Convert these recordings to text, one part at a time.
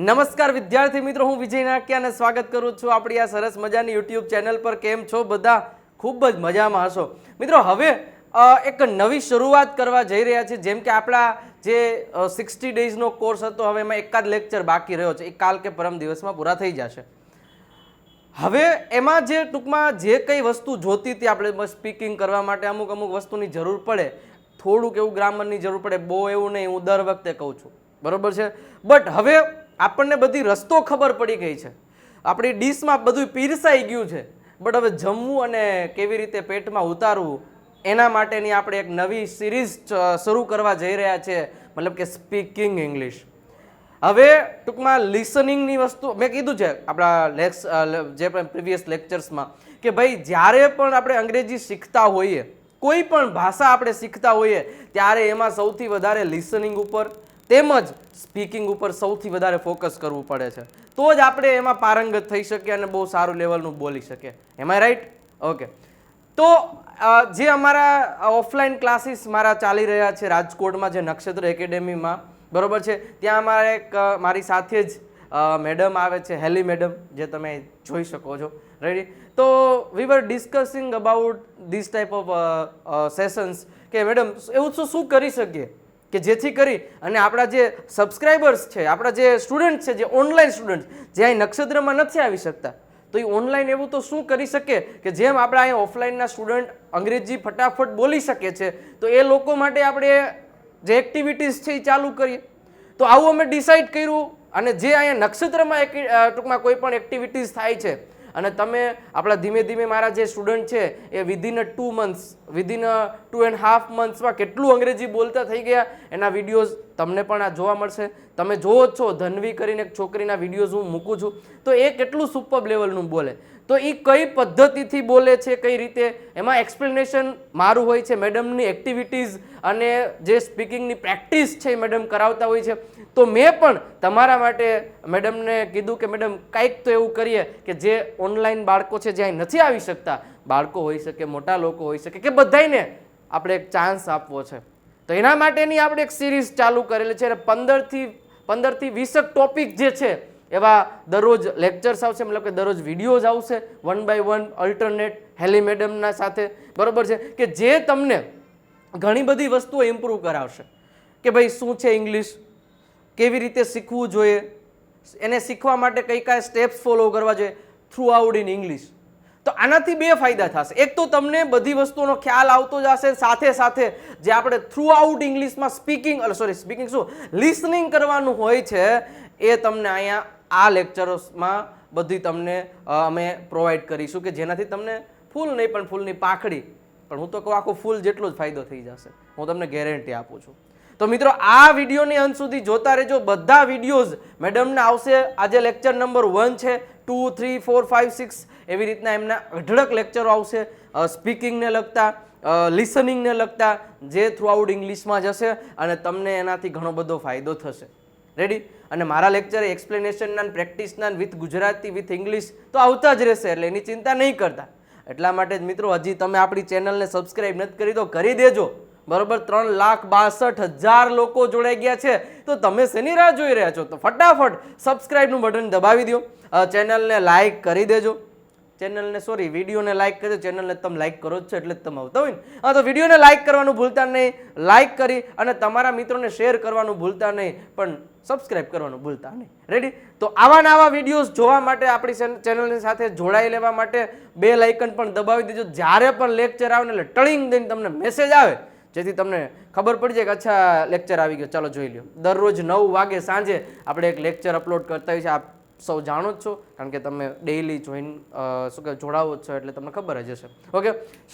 નમસ્કાર વિદ્યાર્થી મિત્રો, હું વિજય નાકિયા અને સ્વાગત કરું છું આપણી આ સરસ મજાની યુટ્યુબ ચેનલ પર. કેમ છો બધા? ખૂબ જ મજામાં હશો મિત્રો. હવે એક નવી શરૂઆત કરવા જઈ રહ્યા છે. જેમ કે આપણા જે 60 ડેઝનો કોર્સ હતો, હવે એમાં એકાદ લેક્ચર બાકી રહ્યો છે, એ કાલ કે પરમ દિવસમાં પૂરા થઈ જશે. હવે એમાં જે ટૂંકમાં જે કઈ વસ્તુ જોતી હતી, આપણે સ્પીકિંગ કરવા માટે અમુક વસ્તુની જરૂર પડે, થોડુંક એવું ગ્રામરની જરૂર પડે, બહુ એવું નહીં, હું દર વખતે કહું છું, બરોબર છે. બટ હવે આપણને બધી રસ્તો ખબર પડી ગઈ છે, આપણી ડીશમાં બધું પીરસાઈ ગયું છે. બટ હવે જમવું અને કેવી રીતે પેટમાં ઉતારવું એના માટેની આપણે એક નવી સિરીઝ શરૂ કરવા જઈ રહ્યા છે, મતલબ કે સ્પીકિંગ ઇંગ્લિશ. હવે ટૂંકમાં લિસનિંગની વસ્તુ મેં કીધું છે આપણા જે પણ પ્રીવિયસ લેક્ચર્સમાં કે ભાઈ જ્યારે પણ આપણે અંગ્રેજી શીખતા હોઈએ, કોઈ પણ ભાષા આપણે શીખતા હોઈએ, ત્યારે એમાં સૌથી વધારે લિસનિંગ ઉપર તેમજ સ્પીકિંગ ઉપર સૌથી વધારે ફોકસ કરવું પડે છે. તો જ આપણે એમાં પારંગત થઈ શકીએ અને બહુ સારું લેવલનું બોલી શકીએ. એમ આઈ રાઈટ? ઓકે. તો જે અમારા ઓફલાઈન ક્લાસીસ મારા ચાલી રહ્યા છે રાજકોટમાં, જે નક્ષત્ર એકેડેમીમાં, બરોબર છે, ત્યાં અમારે એક મારી સાથે જ મેડમ આવે છે, હેલી મેડમ, જે તમે જોઈ શકો છો. રેડી? તો we were discussing about this type of sessions કે મેડમ એવું શું કરી શકીએ કે જેથી કરી અને આપણા જે સબસ્ક્રાઈબર્સ છે, આપણા જે સ્ટુડન્ટ છે, જે ઓનલાઈન સ્ટુડન્ટ જે અહીં નક્ષત્રમાં નથી આવી શકતા, તો એ ઓનલાઈન એવું તો શું કરી શકે કે જેમ આપણે અહીં ઓફલાઈનના સ્ટુડન્ટ અંગ્રેજી ફટાફટ બોલી શકે છે, તો એ લોકો માટે આપણે જે એક્ટિવિટીઝ છે એ ચાલુ કરીએ. તો આવું અમે ડિસાઈડ કર્યું. અને જે અહીંયા નક્ષત્રમાં ટૂંકમાં કોઈ પણ એક્ટિવિટીઝ થાય છે અને તમે આપણા ધીમે ધીમે મારા જે સ્ટુડન્ટ છે એ વિધિન 2 months, વિધિન 2.5 monthsમાં કેટલું અંગ્રેજી બોલતા થઈ ગયા, એના વિડીયોઝ તમને પણ આ જોવા મળશે. તમે જોવો જ છો, ધનવી કરીને એક છોકરીના વિડીયોઝ હું મૂકું છું, તો એ કેટલું સુપર લેવલનું બોલે, તો એ કઈ પદ્ધતિથી બોલે છે, કઈ રીતે, એમાં એક્સપ્લેનેશન મારું હોય છે, મેડમની એક્ટિવિટીઝ અને જે સ્પીકિંગની પ્રેક્ટિસ છે એ મેડમ કરાવતા હોય છે. તો મેં પણ તમારા માટે મેડમને કીધું કે મેડમ કંઈક તો એવું કરીએ કે જે ઓનલાઈન બાળકો છે, જે અહીં નથી આવી શકતા, બાળકો હોઈ શકે, મોટા લોકો હોઈ શકે, કે બધાને આપણે એક ચાન્સ આપવો છે. તો એના માટેની આપણે એક સિરીઝ ચાલુ કરેલી છે. 15 થી 20 ટોપિક જે છે એવા દરરોજ લેક્ચર્સ આવશે, મતલબ કે દરરોજ વિડીયોઝ આવશે, 1 by 1 અલ્ટરનેટ હેલી મેડમના સાથે, બરોબર છે, કે જે તમને ઘણી બધી વસ્તુઓ ઇમ્પ્રૂવ કરાવશે કે ભાઈ શું છે ઇંગ્લિશ, કેવી રીતે શીખવું જોઈએ, એને શીખવા માટે કઈ કયા સ્ટેપ્સ ફોલો કરવા જોઈએ થ્રુ આઉટ ઇન ઇંગ્લિશ. તો આનાથી બે ફાયદા થશે. એક તો તમને બધી વસ્તુનો ખ્યાલ આવતો જશે, સાથે સાથે જે આપણે થ્રુ આઉટ ઇંગ્લિશમાં સ્પીકિંગ લિસનિંગ કરવાનું હોય છે એ તમને અહીંયા આ લેક્ચરોમાં બધી તમને અમે પ્રોવાઈડ કરીશું, કે જેનાથી તમને ફૂલ નહીં પણ ફૂલની પાંખડી, પણ હું તો કહું આખું ફૂલ જેટલો જ ફાયદો થઈ જશે, હું તમને ગેરંટી આપું છું. તો મિત્રો આ વિડીયોની અંત સુધી જોતા રહેજો. બધા વિડીયોઝ મેડમને આવશે. આજે લેક્ચર નંબર 1 છે, 2, 3, 4, 5, 6 એવી રીતના એમના અઢળક લેક્ચરો આવશે, સ્પીકિંગને લગતા, લિસનિંગને લગતા, જે થ્રુ આઉટ ઇંગ્લિશમાં જશે અને તમને એનાથી ઘણો બધો ફાયદો થશે. રેડી? અને મારા લેક્ચર એક્સપ્લેનેશનના, પ્રેક્ટિસના, વિથ ગુજરાતી, વિથ ઇંગ્લિશ તો આવતા જ રહેશે, એટલે એની ચિંતા નહીં કરતા. એટલા માટે જ મિત્રો, હજી તમે આપણી ચેનલને સબસ્ક્રાઈબ નથી કરી તો કરી દેજો, બરોબર. 3,62,000 લોકો જોડાઈ ગયા છે, તો તમે શેની રાહ જોઈ રહ્યા છો? તો ફટાફટ સબસ્ક્રાઈબનું બટન દબાવી દો, ચેનલને લાઈક કરી દેજો. વિડીયોને લાઈક કરી દો. ચેનલને તમે લાઈક કરો જ છો એટલે જ તમે આવતા હોય ને. હા, તો વિડીયોને લાઈક કરવાનું ભૂલતા નહીં, લાઈક કરી અને તમારા મિત્રોને શેર કરવાનું ભૂલતા નહીં, પણ સબસ્ક્રાઈબ કરવાનું ભૂલતા નહીં. રેડી? તો આવા નવા વિડીયોઝ જોવા માટે, આપણી ચેનલની સાથે જોડાઈ લેવા માટે બેલ આઇકન પણ દબાવી દેજો. જ્યારે પણ લેક્ચર આવે ને એટલે ટળીંગ દઈને તમને મેસેજ આવે, જેથી તમને ખબર પડી જાય કે અચ્છા લેક્ચર આવી ગયો, ચાલો જોઈ લ્યો. દરરોજ 9 વાગે સાંજે આપણે એક લેક્ચર અપલોડ કરતા હોય છે, આપ સૌ જાણો જ છો, કારણ કે તમે ડેઈલી જોડાવો જ છો એટલે તમને ખબર જ હશે. ઓકે,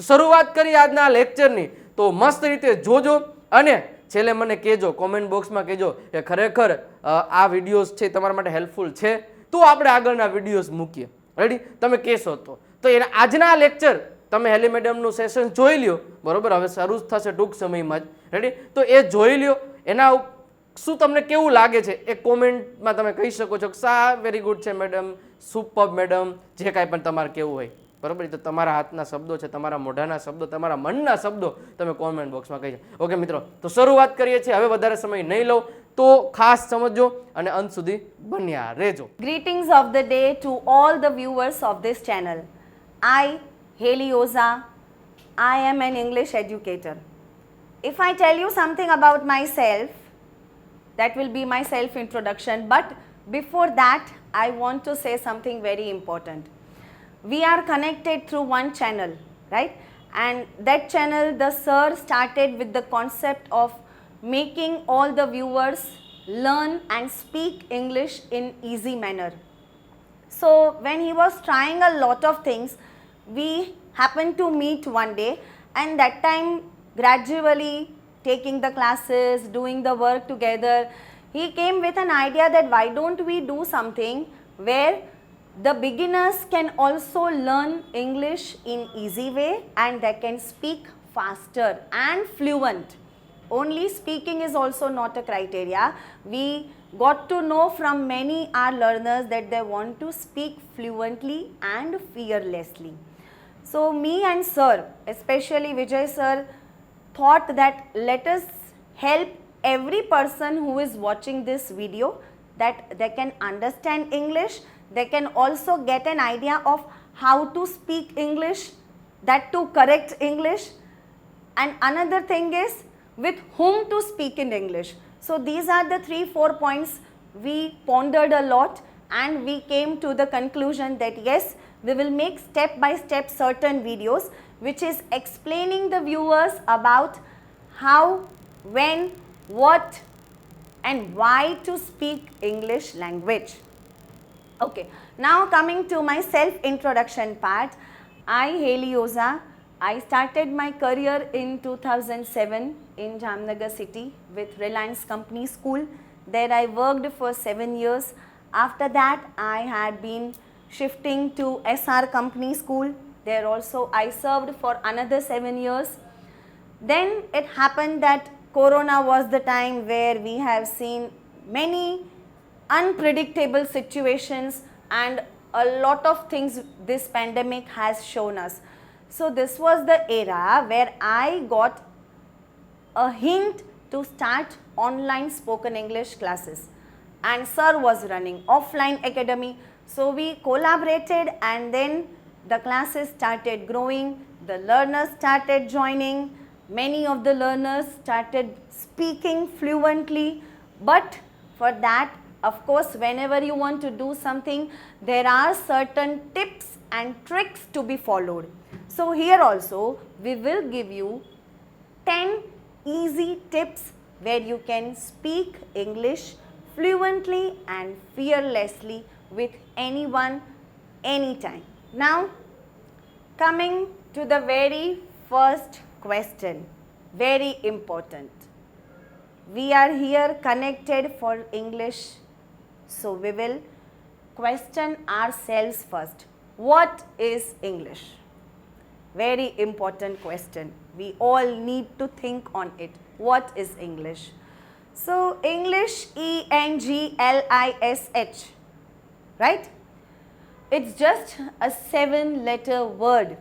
શરૂઆત કરી આજના લેક્ચરની. તો મસ્ત રીતે જોજો અને છેલ્લે મને કહેજો, કોમેન્ટ બોક્સમાં કહેજો કે ખરેખર આ વિડીયોઝ છે તમારા માટે હેલ્પફુલ છે, તો આપણે આગળના વિડીયોઝ મૂકીએ. રેડી? તમે કહેશો તો એના આજના લેક્ચર તમે હેલી મેડમનું સેશન જોઈ લ્યો, બરોબર. હવે શરૂ થશે ટૂંક સમયમાં જ. રેડી? તો એ જોઈ લ્યો. એના શું તમને કેવું લાગે છે એ કોમેન્ટમાં તમે કહી શકો છો કે વેરી ગુડ છે મેડમ, સુપર મેડમ, જે કાંઈ પણ તમારે કેવું હોય, બરોબર. તો તમારા હાથના શબ્દો છે, તમારા મોઢાના શબ્દો, તમારા મનના શબ્દો તમે કોમેન્ટ બોક્સમાં કહી શકો. ઓકે મિત્રો, તો શરૂઆત કરીએ છીએ. હવે વધારે સમય નહીં લઉં. તો ખાસ સમજો અને અંત સુધી બન્યા રહેજો. Greetings of the day to all the viewers of this channel. I, Haley Oza, I am an English educator. If I tell you something about myself, that will be my self introduction, but before that I want to say something very important. We are connected through one channel, right? And that channel, the sir started with the concept of making all the viewers learn and speak English in easy manner. So when he was trying a lot of things, we happened to meet one day, and that time gradually taking the classes, doing the work together, he came with an idea that why don't we do something where the beginners can also learn English in easy way and they can speak faster and fluent. Only speaking is also not a criteria. We got to know from many our learners that they want to speak fluently and fearlessly. So me and sir, especially Vijay sir, thought that let us help every person who is watching this video that they can understand English, they can also get an idea of how to speak English, that to correct English, and another thing is with whom to speak in English. So these are the 3-4 points we pondered a lot, and we came to the conclusion that yes, we will make step by step certain videos which is explaining the viewers about how, when, what and why to speak English language. Okay, now coming to my self introduction part. I, Haley Oza, I started my career in 2007 in Jamnagar city with Reliance Company School. There I worked for 7 years. After that I had been shifting to SR Company School. There also I served for another 7 years. Then it happened that Corona was the time where we have seen many unpredictable situations and a lot of things this pandemic has shown us. So this was the era where I got a hint to start online spoken English classes, and sir was running offline academy. So we collaborated, and then the classes started growing, the learners started joining, many of the learners started speaking fluently. But for that, of course, whenever you want to do something, there are certain tips and tricks to be followed. So here also we will give you 10 easy tips where you can speak English fluently and fearlessly with anyone, anytime. Now coming to the very first question, very important. We are here connected for English, so we will question ourselves first. What is English? Very important question. We all need to think on it. What is English? So English, English, right? It's just a 7-letter word.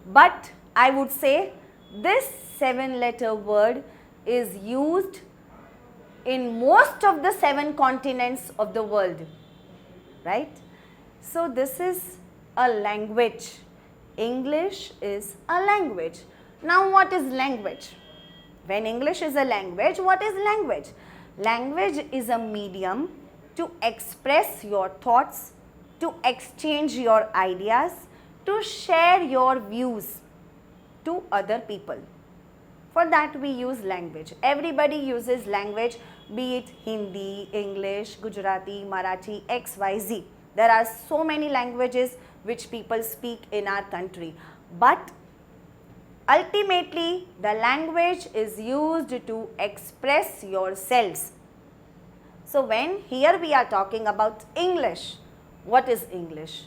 But I would say this 7-letter word is used in most of the 7 continents of the world, right? So this is a language. English is a language. Now what is language? When English is a language, what is language? Language is a medium to express your thoughts, to exchange your ideas, to share your views to other people. For that we use language. Everybody uses language, be it Hindi, English, Gujarati, Marathi, XYZ. There are so many languages which people speak in our country. But ultimately the language is used to express yourselves. So when here we are talking about English, what is English?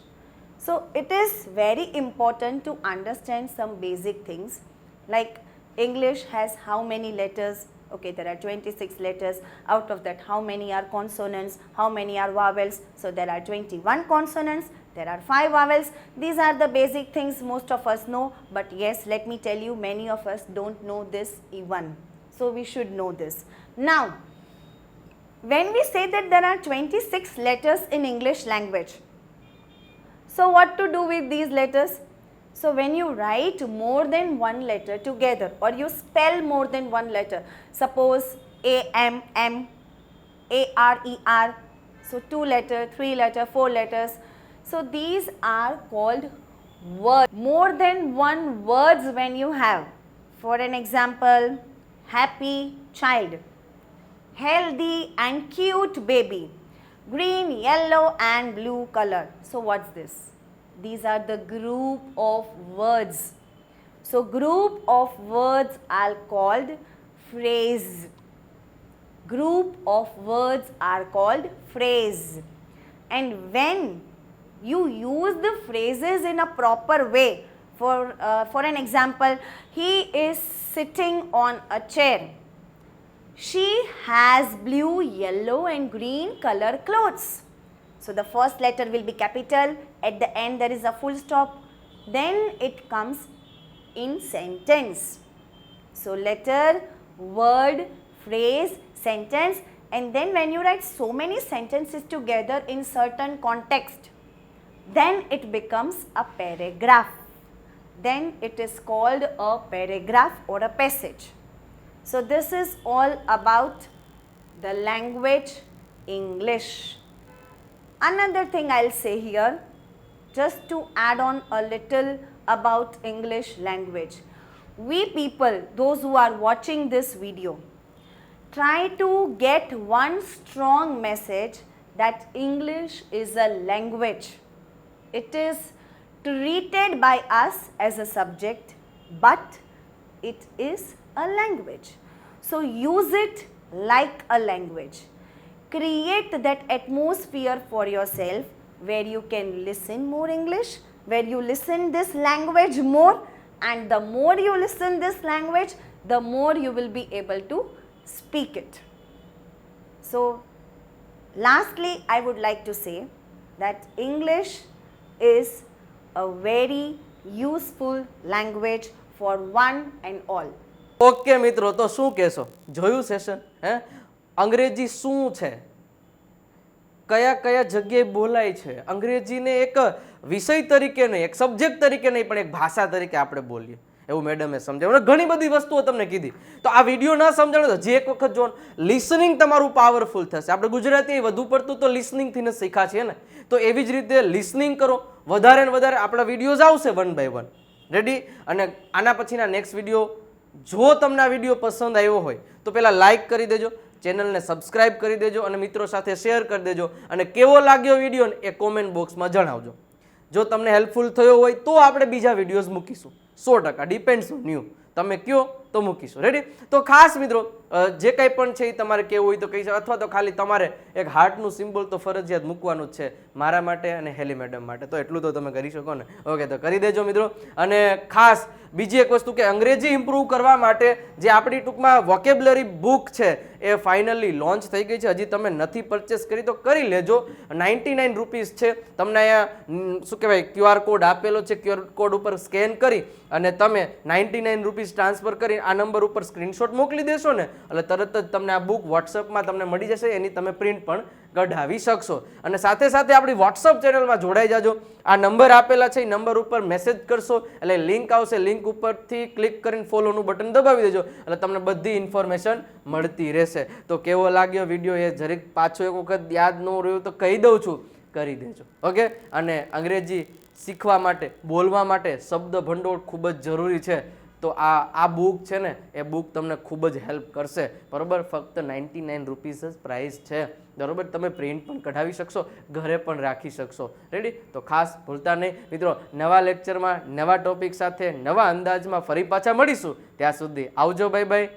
So it is very important to understand some basic things, like English has how many letters? Okay, there are 26 letters. Out of that, how many are consonants? How many are vowels? So there are 21 consonants. There are 5 vowels. These are the basic things most of us know. But yes, let me tell you, many of us don't know this even. So we should know this. Now, when we say that there are 26 letters in English language, so what to do with these letters? So when you write more than one letter together, or you spell more than one letter, suppose A-M-M, A-R-E-R, so 2 letter, 3 letter, 4 letters, so these are called words. More than one words when you have. For an example, happy child, healthy and cute baby, green, yellow and blue color. So what's this? These are the group of words. So group of words are called phrase. Group of words are called phrase. And when you use the phrases in a proper way, for an example, he is sitting on a chair. She has blue, yellow and green color clothes. So the first letter will be capital, at the end there is a full stop, then it comes in sentence. So letter, word, phrase, sentence, and then when you write so many sentences together in certain context, then it becomes a paragraph. Then it is called a paragraph or a passage. So this is all about the language English. Another thing I'll say here, just to add on a little about English language. We people, those who are watching this video, try to get one strong message that English is a language. It is treated by us as a subject, but it is a language. So use it like a language. Create that atmosphere for yourself where you can listen more English, where you listen this language more, and the more you listen this language, the more you will be able to speak it. So lastly, I would like to say that English is a very useful language for one and all. Okay મિત્રો, તો શું કહેશો? જોયું session? હે, અંગ્રેજી શું છે, કયા કયા જગ્યાએ બોલાય છે? અંગ્રેજીને એક વિષય તરીકે નહીં, એક સબ્જેક્ટ તરીકે નહીં, પણ એક ભાષા તરીકે આપણે બોલીએ એવું મેડમે સમજાવ્યું. ઘણી બધી વસ્તુઓ તમને કીધી. તો આ વિડીયો ના સમજાણો તો જે એક વખત જો લિસનિંગ તમારું પાવરફુલ થશે. આપણે ગુજરાતી વધુ પડતું તો લિસનિંગથી ને શીખા છીએ ને, તો એવી જ રીતે લિસનિંગ કરો. વધારે ને વધારે આપણા વિડીયોઝ આવશે 1 by 1. રેડી? અને આના પછીના નેક્સ્ટ વિડીયો, જો તમને આ વિડીયો પસંદ આવ્યો હોય તો પહેલાં લાઇક કરી દેજો, ચેનલને સબસ્ક્રાઇબ કરી દેજો અને મિત્રો સાથે શેર કરી દેજો. અને કેવો લાગ્યો વિડીયો એ કોમેન્ટ બોક્સમાં જણાવજો. જો તમને હેલ્પફુલ થયો હોય તો આપણે બીજા વિડીયોઝ મૂકીશું. 100% ડિપેન્ડ્સ ઓન યુ. તમે કયો તો મૂકીશું. રેડી? તો ખાસ મિત્રો, જે કંઈ પણ છે એ તમારે કહેવું હોય તો કહી શકો, અથવા તો ખાલી તમારે એક હાર્ટનું સિમ્બોલ તો ફરજિયાત મૂકવાનું જ છે મારા માટે અને હેલી મેડમ માટે. તો એટલું તો તમે કરી શકો ને? ઓકે, તો કરી દેજો મિત્રો. અને ખાસ બીજી એક વસ્તુ કે અંગ્રેજી ઇમ્પ્રૂવ કરવા માટે જે આપણી ટૂંકમાં વોકેબ્યુલરી બુક છે એ ફાઇનલી લોન્ચ થઈ ગઈ છે. હજી તમે નથી પરચેસ કરી તો કરી લેજો. 99 રૂપીસ છે. તમને અહીંયા શું કહેવાય QR કોડ આપેલો છે. QR કોડ ઉપર સ્કેન કરી અને તમે 99 રૂપીસ ટ્રાન્સફર કરી આ નંબર ઉપર સ્ક્રીનશોટ મોકલી દેશો ને, એટલે તરત જ તમને આ બુક વોટ્સઅપમાં તમને મળી જશે. એની તમે પ્રિન્ટ પણ કઢાવી શકશો. અને સાથે સાથે આપણી વોટ્સઅપ ચેનલમાં જોડાઈ જાજો. આ નંબર આપેલા છે એ નંબર ઉપર મેસેજ કરશો એટલે લિંક આવશે. લિંક ઉપરથી ક્લિક કરીને ફોલોનું બટન દબાવી દેજો એટલે તમને બધી ઇન્ફોર્મેશન મળતી રહેશે. તો કેવો લાગ્યો વિડીયો એ જરીક પાછો એક વખત યાદ ન રહ્યું તો કહી દઉં છું, કરી દેજો. ઓકે? અને અંગ્રેજી શીખવા માટે, બોલવા માટે શબ્દ ભંડોળ ખૂબ જ જરૂરી છે. તો આ બુક છે ને એ બુક તમને ખૂબ જ હેલ્પ કરશે. બરાબર? ફક્ત 99 રૂપીસ જ પ્રાઇસ છે. બરાબર? તમે પ્રિન્ટ પણ કઢાવી શકશો, ઘરે પણ રાખી શકશો. રેડી? તો ખાસ ભૂલતા નહીં મિત્રો. નવા લેક્ચરમાં નવા ટોપિક સાથે નવા અંદાજમાં ફરી પાછા મળીશું. ત્યાં સુધી આવજો. Bye bye.